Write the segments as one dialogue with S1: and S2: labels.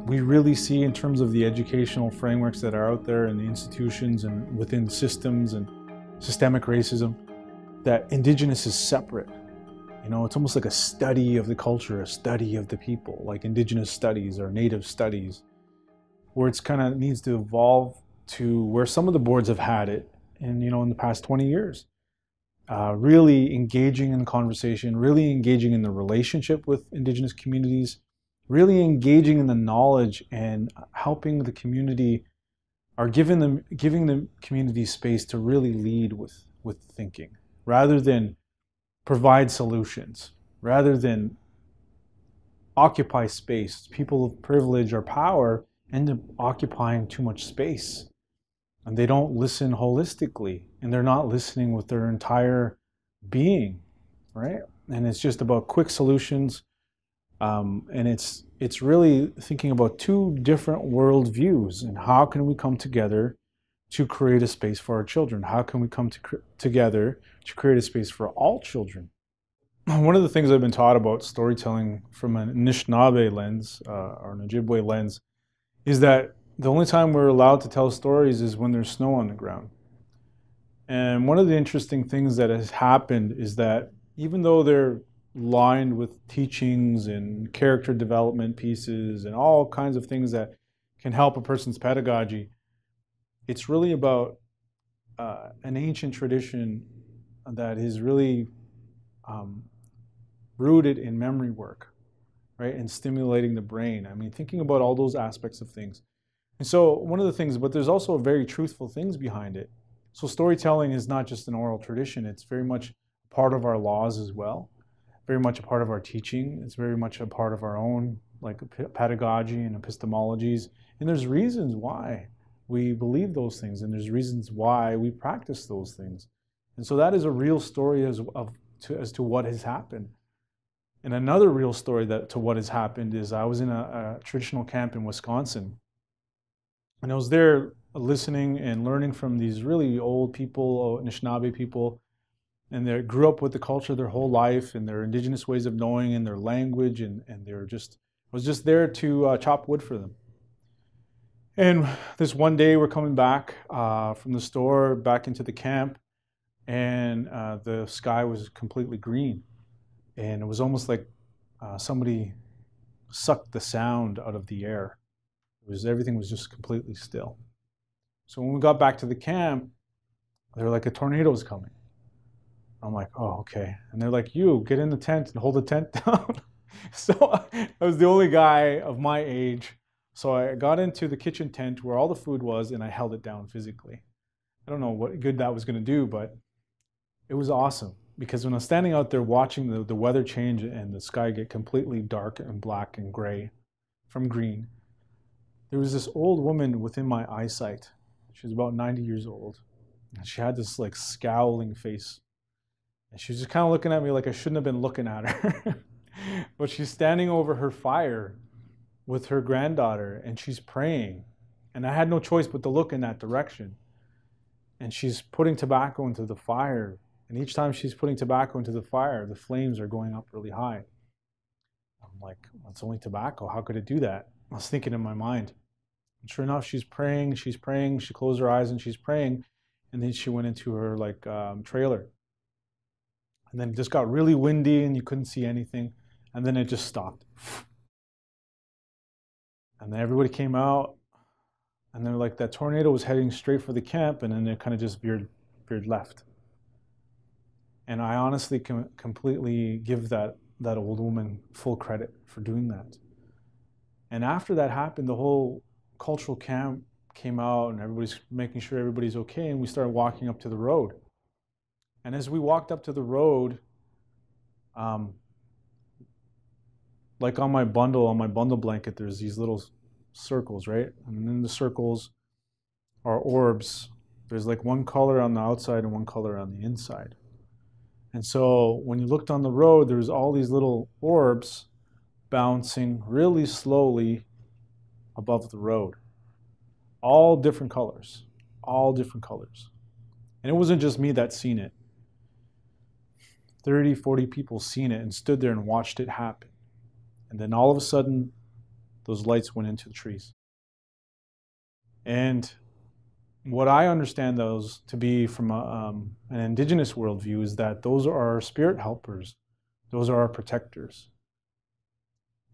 S1: we really see in terms of the educational frameworks that are out there and the institutions and within systems and systemic racism, that Indigenous is separate. You know, it's almost like a study of the culture, a study of the people, like Indigenous studies or Native studies, where it's kind of needs to evolve to where some of the boards have had it in, you know, in the past 20 years. Really engaging in conversation, really engaging in the relationship with Indigenous communities, really engaging in the knowledge and helping the community, or giving the community space to really lead with thinking, rather than provide solutions, rather than occupy space. People of privilege or power end up occupying too much space, and they don't listen holistically, and they're not listening with their entire being, right? And it's just about quick solutions, and it's really thinking about two different world views, and how can we come together to create a space for our children? How can we come together to create a space for all children? One of the things I've been taught about storytelling from an Anishinaabe lens, or an Ojibwe lens, is that the only time we're allowed to tell stories is when there's snow on the ground. And one of the interesting things that has happened is that even though they're lined with teachings and character development pieces and all kinds of things that can help a person's pedagogy, it's really about an ancient tradition that is really rooted in memory work, right? And stimulating the brain. I mean, thinking about all those aspects of things. And so one of the things, but there's also very truthful things behind it. So storytelling is not just an oral tradition, it's very much part of our laws as well, very much a part of our teaching. It's very much a part of our own like pedagogy and epistemologies. And there's reasons why we believe those things, and there's reasons why we practice those things. And so that is a real story as to what has happened. And another real story to what has happened is I was in a traditional camp in Wisconsin. And I was there listening and learning from these really old people, Anishinaabe people, and they grew up with the culture their whole life and their Indigenous ways of knowing and their language, and I was just there to chop wood for them. And this one day we're coming back from the store back into the camp, and the sky was completely green. And it was almost like somebody sucked the sound out of the air. Everything was just completely still. So when we got back to the camp, they were like, a tornado is coming. I'm like, oh, okay. And they're like, you get in the tent and hold the tent down. So I was the only guy of my age. So I got into the kitchen tent where all the food was, and I held it down physically. I don't know what good that was going to do, but it was awesome. Because when I was standing out there watching the weather change and the sky get completely dark and black and gray from green, there was this old woman within my eyesight. She was about 90 years old. And she had this like scowling face. And she was just kind of looking at me like I shouldn't have been looking at her. But she's standing over her fire with her granddaughter, and she's praying. And I had no choice but to look in that direction. And she's putting tobacco into the fire. And each time she's putting tobacco into the fire, the flames are going up really high. I'm like, well, it's only tobacco. How could it do that? I was thinking in my mind. And sure enough, she's praying. She closed her eyes and she's praying. And then she went into her like trailer. And then it just got really windy and you couldn't see anything. And then it just stopped. And then everybody came out. And they're like, that tornado was heading straight for the camp. And then it kind of just veered left. And I honestly can completely give that old woman full credit for doing that. And after that happened, the whole cultural camp came out and everybody's making sure everybody's okay, and we started walking up to the road. And as we walked up to the road, like on my bundle blanket, there's these little circles, right? And in the circles are orbs. There's like one color on the outside and one color on the inside. And so when you looked on the road, there was all these little orbs bouncing really slowly above the road. All different colors. And it wasn't just me that seen it. 30, 40 people seen it and stood there and watched it happen. And then all of a sudden, those lights went into the trees. And what I understand those to be from an indigenous worldview is that those are our spirit helpers. Those are our protectors.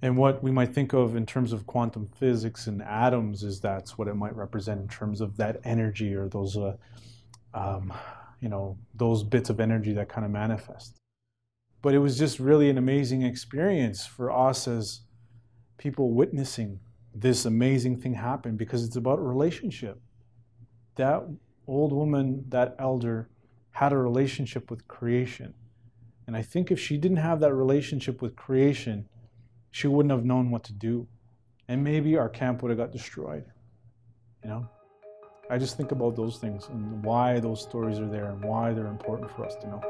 S1: And what we might think of in terms of quantum physics and atoms is that's what it might represent in terms of that energy, or those, those bits of energy that kind of manifest. But it was just really an amazing experience for us as people witnessing this amazing thing happen, because it's about relationship. That old woman, that elder, had a relationship with creation. And I think if she didn't have that relationship with creation, she wouldn't have known what to do. And maybe our camp would have got destroyed. You know? I just think about those things and why those stories are there and why they're important for us to know.